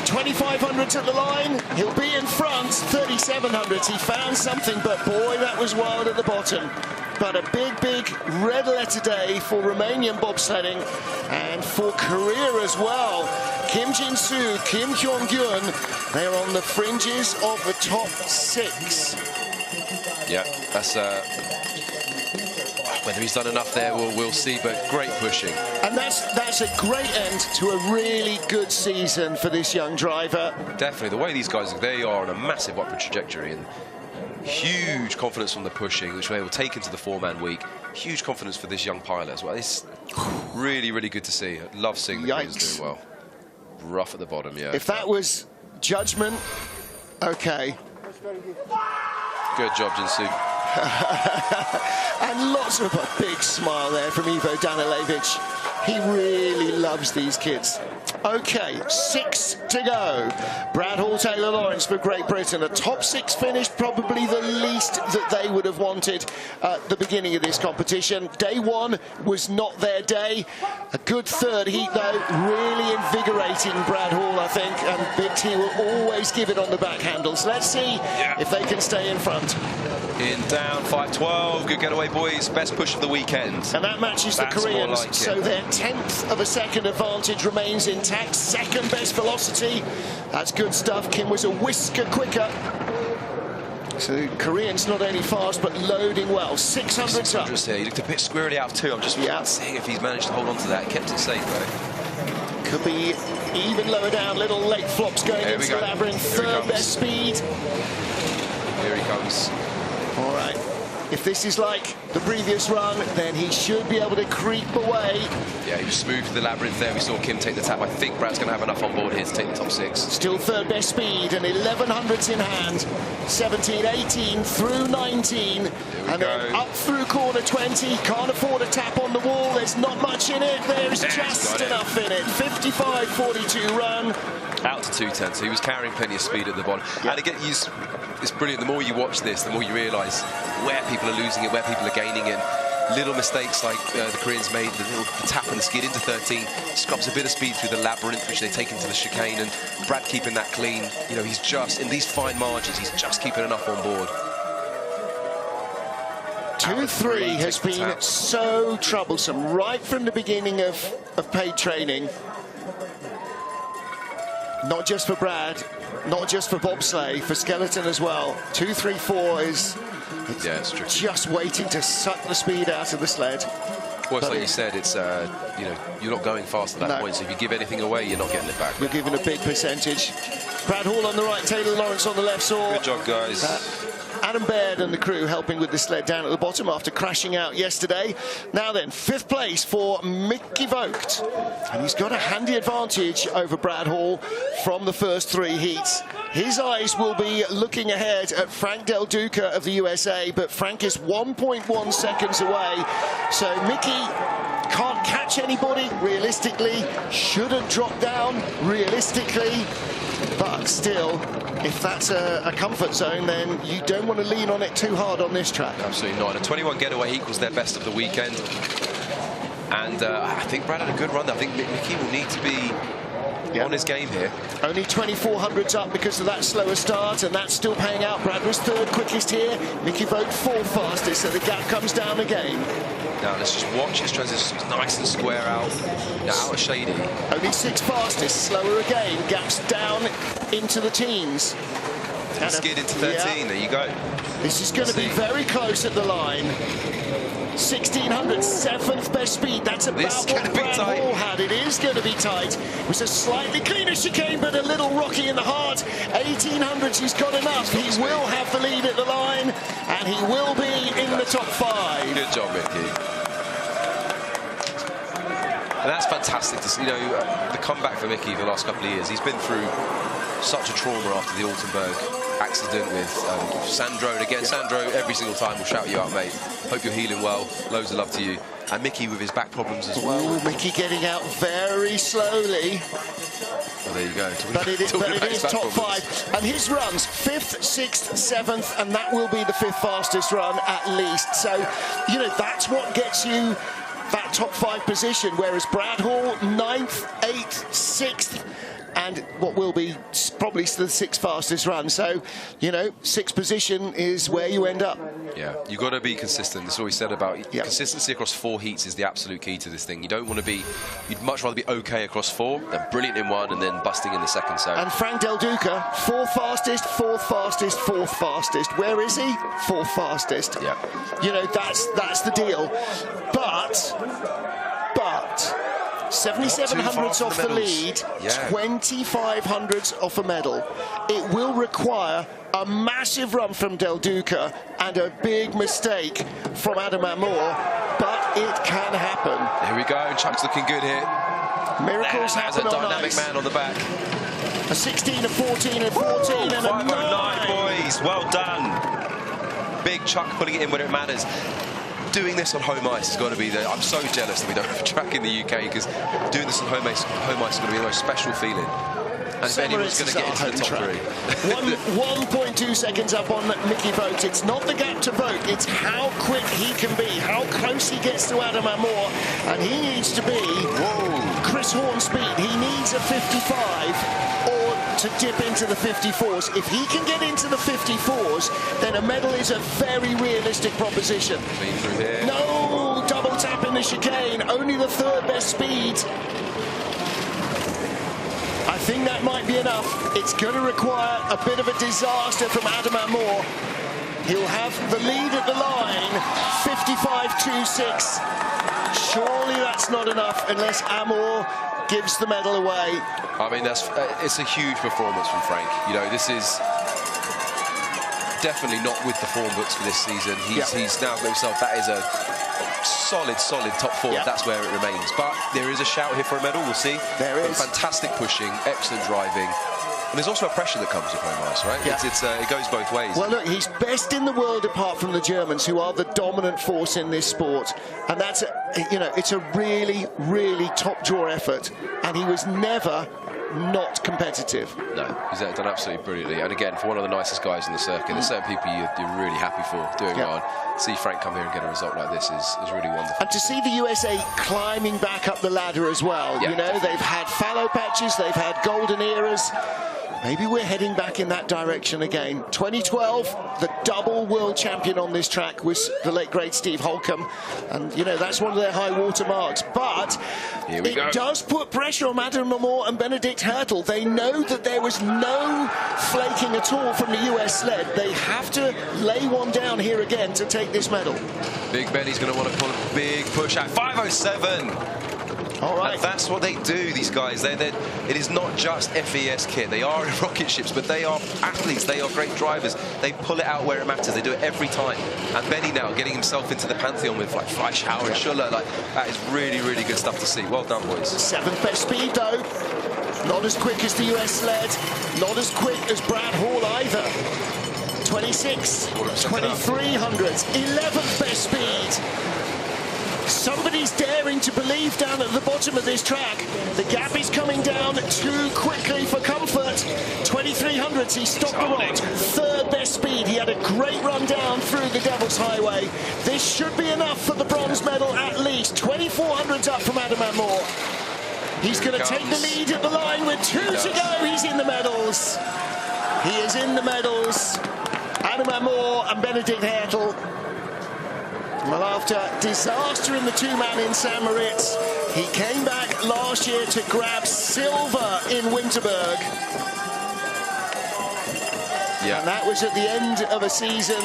2500s at the line. He'll be in front. 3700s. He found something, but boy, that was wild at the bottom. But a big red letter day for Romanian bobsledding and for Korea as well. Kim Jin-soo, Kim Hyun-gyun, they are on the fringes of the top 6. Yeah, that's whether he's done enough there, we'll see, but great pushing. And that's a great end to a really good season for this young driver. Definitely, the way these guys, they are on a massive upward trajectory, and huge confidence from the pushing, which they will take into the 4-man week. Huge confidence for this young pilot as well. It's really good to see. I love seeing the guys doing well. Rough at the bottom, yeah. If that was judgment, okay. Good job, Jin-soo. And lots of a big smile there from Ivo Danilevic. He really loves these kids. Okay, 6 to go. Brad Hall, Taylor Lawrence for Great Britain. A top 6 finish, probably the least that they would have wanted at the beginning of this competition. Day 1 was not their day. A good third heat, though, really invigorating Brad Hall, I think. And Big T will always give it on the back handles. Let's see if they can stay in front. In down, 5.12. Good getaway, boys. Best push of the weekend. And that matches the Koreans. Like so their 1/10 of a second advantage remains intact. Second best velocity. That's good stuff. Kim was a whisker quicker. So the Koreans not only fast but loading well. 600s up. Here. He looked a bit squirrely out too. I'm just seeing if he's managed to hold on to that. Kept it safe though. Could be even lower down. Little late flops going into the labyrinth. Third best speed. Here he comes. All right. If this is like the previous run, then he should be able to creep away. Yeah, he was smooth to the labyrinth there. We saw Kim take the tap. I think Brad's going to have enough on board here to take the top 6. Still third best speed and 1100s in hand. 17, 18 through 19. And then up through corner 20. Can't afford a tap on the wall. There's not much in it. There's just enough in it. 55.42 run. Out to 2:10, so he was carrying plenty of speed at the bottom. And again, it's brilliant. The more you watch this, the more you realise where people are losing it, where people are gaining it. Little mistakes like the Koreans made, the little tap and the skid into 13, scrubs a bit of speed through the labyrinth, which they take into the chicane, and Brad keeping that clean. You know, he's just, in these fine margins, he's just keeping enough on board. 2-3 has been so troublesome right from the beginning of paid training. Not just for Brad, not just for Bobsleigh, for Skeleton as well. 2, 3, 4 is it's just waiting to suck the speed out of the sled. Well, it's like you said, it's you know, you're not going fast at that point, so if you give anything away, you're not getting it back. You're giving a big percentage. Brad Hall on the right, Taylor Lawrence on the left. So good job, guys. Adam Baird and the crew helping with the sled down at the bottom after crashing out yesterday. Now then, 5th place for Mickey Vogt. And he's got a handy advantage over Brad Hall from the first 3 heats. His eyes will be looking ahead at Frank Del Duca of the USA, but Frank is 1.1 seconds away. So Mickey can't catch anybody realistically, shouldn't drop down realistically, but still, if that's a comfort zone, then you don't want to lean on it too hard on this track. Absolutely not. A 21 getaway equals their best of the weekend. And I think Brad had a good run there. I think Mickey will need to be on his game here. Only 2400s up because of that slower start, and that's still paying out. Brad was 3rd quickest here. Mickey Vogt 4th fastest, so the gap comes down again. Now let's just watch his transition. It's nice and square out. Now out of shady. Only 6th fastest, slower again. Gaps down into the teens. And skid into 13. There you go. This is going to be very close at the line. 1600, 7th best speed. That's about what Brad Hall had. It is going to be tight. It was a slightly cleaner chicane, but a little rocky in the heart. 1800s, he's got enough. He will have the lead at the line, and he will be in the top 5. Good job, Mickey. And that's fantastic to see. You know, the comeback for Mickey the last couple of years. He's been through such a trauma after the Hoevenberg accident with Sandro. And again, Sandro, every single time will shout you out, mate. Hope you're healing well. Loads of love to you. And Mickey with his back problems as well. Ooh, Mickey getting out very slowly. Well, there you go. But it is top 5. And his runs, 5th, 6th, 7th, and that will be the 5th fastest run at least. So, you know, that's what gets you that top 5 position, whereas Brad Hall, 9th, 8th, 6th, and what will be probably the 6th fastest run. So, you know, 6th position is where you end up. Yeah, you've got to be consistent. That's what we said about consistency across 4 heats is the absolute key to this thing. You don't want to be, you'd much rather be okay across 4 than brilliant in 1 and then busting in the 2nd. So. And Frank Del Duca, 4th fastest, 4th fastest, 4th fastest. Where is he? 4th fastest. Yeah. You know, that's the deal. But 7700s off the lead, 2500s off a medal. It will require a massive run from Del Duca and a big mistake from Adam Moore, but it can happen. Here we go, Chuck's looking good here. Miracles happen on dynamic ice. man on the back. A 16, a 14, a 14, and a 9. Boys, well done. Big Chuck putting it in when it matters. doing this on home ice has got to be the... I'm so jealous that we don't have a track in the UK, because doing this on home ice is going to be the most special feeling. And if anyone's going to get into the top three. 1.2 seconds up on Mickey Vogt. It's not the gap to Vogt, it's how quick he can be, how close he gets to Adam Amor, and he needs to be Chris Horn speed. He needs a 55 or to dip into the 54s. If he can get into the 54s, then a medal is a very realistic proposition. No, double tap in the chicane, only the third best speed. I think that might be enough. It's going to require a bit of a disaster from Adam Amor. He'll have the lead at the line, 55.26. Surely that's not enough unless Amor gives the medal away. I mean, it's a huge performance from Frank. You know, this is definitely not with the form books for this season. He's now got himself, that is a solid top four. That's where it remains. But there is a shout here for a medal, we'll see. There is. Fantastic pushing, excellent driving. And there's also a pressure that comes with home ice, right? It goes both ways. Well, look, he's best in the world apart from the Germans, who are the dominant force in this sport. And that's, it's a really top draw effort. And he was never not competitive. No, he's done absolutely brilliantly. And again, for one of the nicest guys in the circuit, there's certain people you're really happy for doing well. See Frank come here and get a result like this is really wonderful. And to see the USA climbing back up the ladder as well. They've had fallow patches, they've had golden eras. Maybe we're heading back in that direction again. 2012, the double world champion on this track was the late great Steve Holcomb, and that's one of their high water marks. But it does put pressure on Adam Amor and Benedikt Hertel. They know that there was no flaking at all from the US sled. They have to lay one down here again to take this medal. Big Benny's going to want to pull a big push out. 5:07. All right. And that's what they do, these guys. It is not just FES kit. They are in rocket ships, but they are athletes. They are great drivers. They pull it out where it matters. They do it every time. And Benny now getting himself into the pantheon with like Fleischhauer and Schuller. That is really good stuff to see. Well done, boys. 7th best speed, though. Not as quick as the US sled. Not as quick as Brad Hall either. 26, 2300s, 11th best speed. Somebody's daring to believe down at the bottom of this track. The gap is coming down too quickly for comfort. 2300s, he stopped the rod. 3rd best speed. He had a great run down through the Devil's Highway. This should be enough for the bronze medal at least. 2400s up from Adam Amor. He's going to take the lead at the line with 2 to go. He's in the medals. He is in the medals. Adam Amor and Benedikt Hertel. Well, after disaster in the two-man in St. Moritz, he came back last year to grab silver in Winterberg. And that was at the end of a season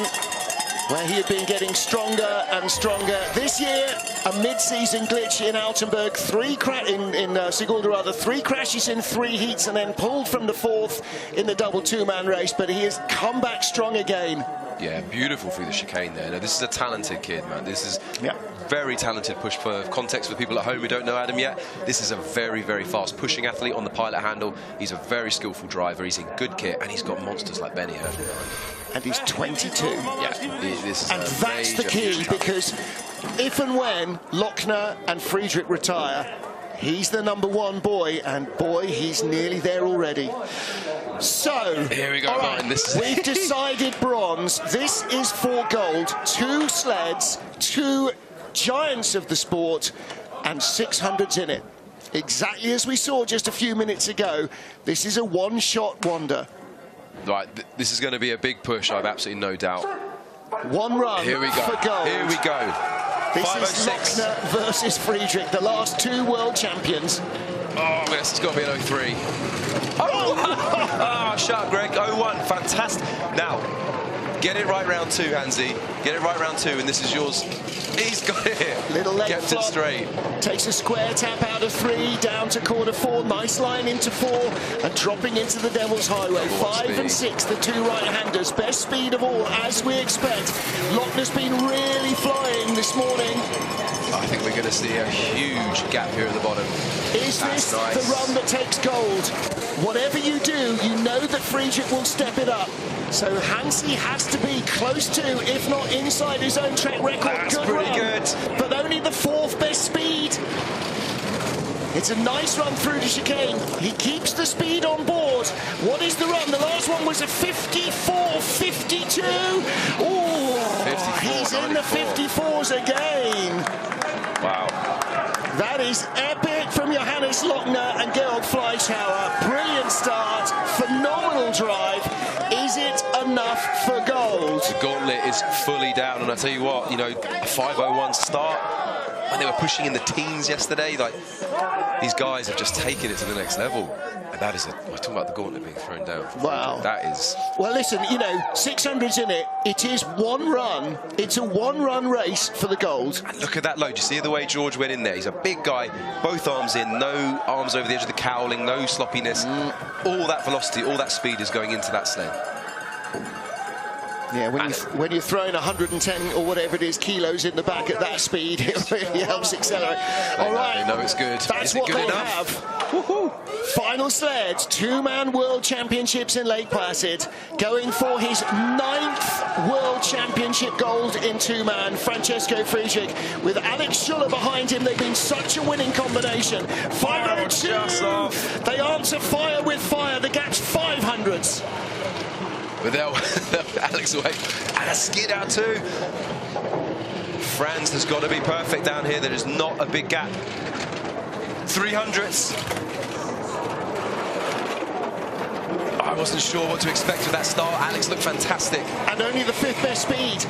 where he had been getting stronger and stronger. This year, a mid-season glitch in Altenburg, 3 crashes in 3 heats, and then pulled from the 4th in the double two-man race, but he has come back strong again. Yeah, beautiful through the chicane there. Now, this is a talented kid, man. This is very talented. Push for context for people at home who don't know Adam yet. This is a very fast pushing athlete on the pilot handle. He's a very skillful driver. He's in good kit, and he's got monsters like Benny Hertel. And he's 22. This is and that's the key, because if and when Lochner and Friedrich retire, he's the #1 boy, and boy, he's nearly there already. So, here we go, all right, we've decided bronze. This is for gold. 2 sleds, 2 giants of the sport, and 600s in it. Exactly as we saw just a few minutes ago. This is a one-shot wonder. Right, this is going to be a big push, I've absolutely no doubt. 1 run here we go. for gold. Here we go. This is Lochner versus Friedrich, the last 2 world champions. Oh, yes, it's got to be an 03. Oh! Shut up, Greg. 01, fantastic. Now, get it right round 2, Hansi. Get it right round 2, and this is yours. He's got it here. Little leg kept flop. It straight. Takes a square tap out of 3, down to corner 4. Nice line into 4, and dropping into the Devil's Highway. 5 and 6, the 2 right-handers. Best speed of all, as we expect. Lochner's been really flying this morning. I think we're going to see a huge gap here at the bottom. Is this the run that takes gold? Whatever you do, you know that Friedrich will step it up. So Hansi has to be close to, if not inside his own track record. That's pretty good. But only the 4th best speed. It's a nice run through the chicane. He keeps the speed on board. What is the run? The last one was a 54.52. Oh, he's in the 54s again. Wow. That is epic from Johannes Lochner and Georg Fleischhauer. Brilliant start, phenomenal drive. Is it enough for gold? The gauntlet is fully down, and I tell you what, you know, a 5:01 start, and they were pushing in the teens yesterday. Like, these guys have just taken it to the next level. And that is we're talking about the gauntlet being thrown down. Wow. That is... Well, listen, you know, 600's in it. It is one run. It's a one-run race for the gold. And look at that load. You see the way George went in there? He's a big guy, both arms in, no arms over the edge of the cowling, no sloppiness. All that velocity, all that speed is going into that sled. Yeah, when you're throwing 110 or whatever it is kilos in the back at that speed, it really helps accelerate. All right, I know it's good. That's what they have. Final sled, 2-man World Championships in Lake Placid, going for his 9th World Championship gold in 2-man. Francesco Friedrich with Alex Schuller behind him. They've been such a winning combination. 502. They answer fire with fire. The gap's 500s. With Alex away, and a skid out too. Franz has got to be perfect down here. There is not a big gap. 300s. I wasn't sure what to expect with that start. Alex looked fantastic. And only the 5th best speed.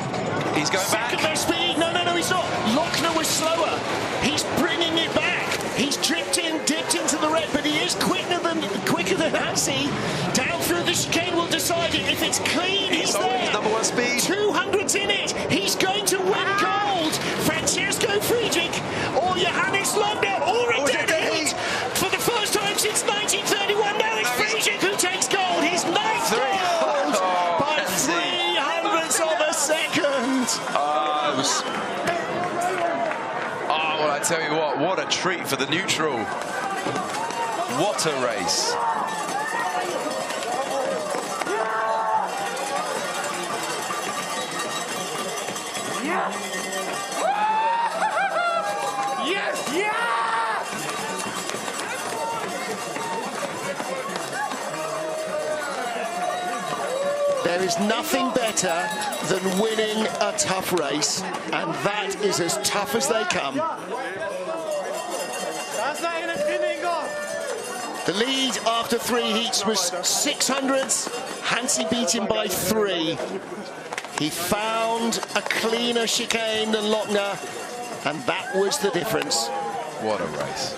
He's going back. 2nd best speed. No, he's not. Lochner was slower. He's bringing it back. He's dipped into the red, but he is quicker than Hansi. Down through the chicane will decide it. If it's clean, he's there. His #1 speed. 200's in it. He's going to win gold. Francesco Friedrich or Johannes Lochner or a dead heat. For the first time since 1931, now it's Friedrich who takes gold. His 9th gold by 300ths of a second. Well, I tell you what a treat for the neutral. What a race. Yes! Yeah! There is nothing better than winning a tough race, and that is as tough as they come. The lead after 3 heats was 600s. Hansi beat him by 3. He found a cleaner chicane than Lochner, and that was the difference. What a race.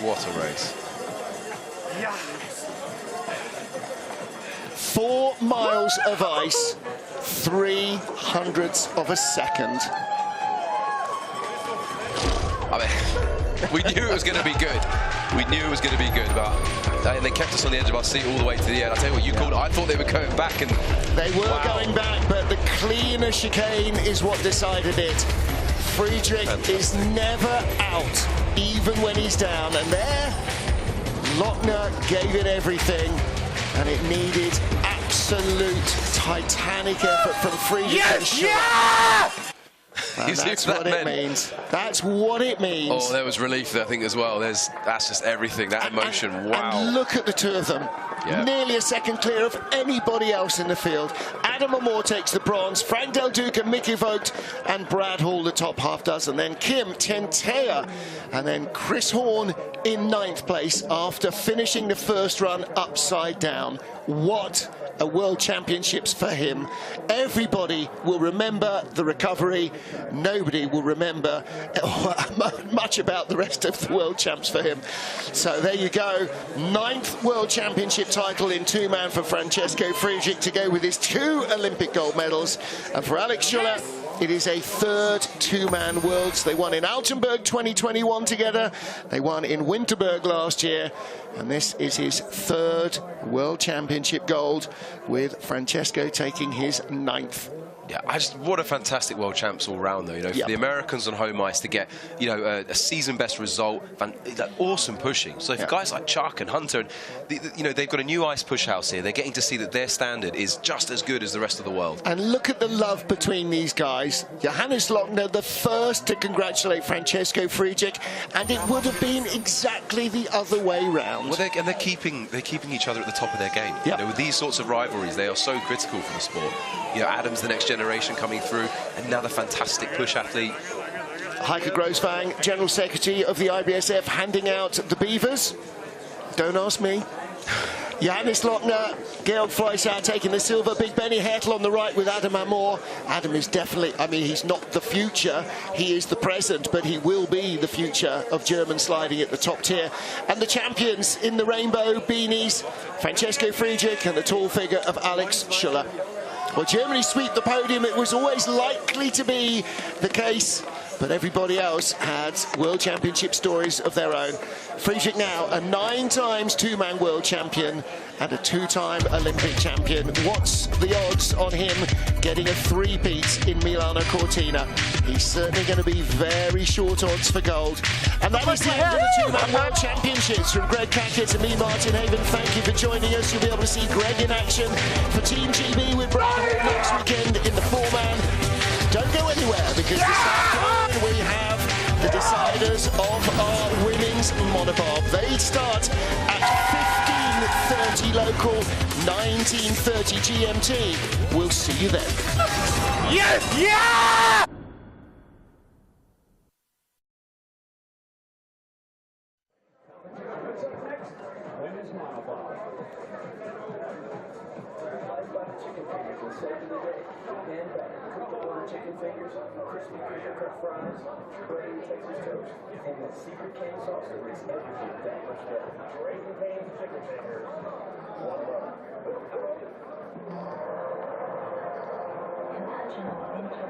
What a race. 4 miles of ice, 300ths of a second. I mean, we knew it was going to be good. We knew it was going to be good, but they kept us on the edge of our seat all the way to the end. I'll tell you what, you called it. I thought they were going back, and they were going back, but the cleaner chicane is what decided it. Friedrich is never out, even when he's down. And there, Lochner gave it everything, and it needed absolute titanic effort from Friedrich. Yes, yeah! And that's what it means. That's what it means. Oh, there was relief there, I think, as well. That's just everything, that emotion. Wow. And look at the 2 of them. Yeah. Nearly a second clear of anybody else in the field. Adam Amor takes the bronze, Frank Del Duca, Mickey Vogt, and Brad Hall the top half dozen. Then Kim Tentea, and then Chris Horn in 9th place after finishing the first run upside down. What a World Championships for him. Everybody will remember the recovery. Nobody will remember much about the rest of the World Champs for him. So there you go. 9th World Championship title in 2-man for Francesco Friedrich to go with his 2 Olympic gold medals. And for Alex Schuller, it is a 3rd 2-man Worlds. They won in Altenburg 2021 together. They won in Winterberg last year. And this is his 3rd World Championship gold, with Francesco taking his 9th. Yeah, what a fantastic world champs all round, though. You know, for the Americans on home ice to get, you know, a season best result, awesome pushing. So for guys like Chuck and Hunter, and you know, they've got a new ice push house here. They're getting to see that their standard is just as good as the rest of the world. And look at the love between these guys. Johannes Lochner, the first to congratulate Francesco Friedrich, and it would have been exactly the other way round. Well, they're keeping each other at the top of their game. You know, with these sorts of rivalries, they are so critical for the sport. You know, Adam's the next generation coming through, another fantastic push athlete. Heike Grosvang, General Secretary of the IBSF, handing out the beavers. Don't ask me. Johannes Lochner, Georg Fleischer taking the silver. Big Benny Hertel on the right with Adam Amor. Adam is definitely, I mean, he's not the future, he is the present, but he will be the future of German sliding at the top tier. And the champions in the rainbow beanies, Francesco Friedrich and the tall figure of Alex Schuller. Well, Germany sweep the podium. It was always likely to be the case, but everybody else had World Championship stories of their own. Friedrich now a 9-time two-man world champion and a 2-time Olympic champion. What's the odds on him getting a three-peat in Milano Cortina? He's certainly going to be very short odds for gold. And that is the end of the two-man world championships. From Greg Cackett and me, Martin Haven, thank you for joining us. You'll be able to see Greg in action for Team GB with Brad Hall next weekend in the four-man. Don't go anywhere, because this afternoon we have the deciders of our women's monobob. They start at 15:30 local, 19:30 GMT. We'll see you then. Yes! Yeah! Women's monobob. Chicken fingers will save you the day. And better. Chicken fingers, crispy crinkle cut fries, Brady Texas toast, and that secret cane sauce that makes everything that much better. Brady cane chicken fingers. One love. Imagine a winter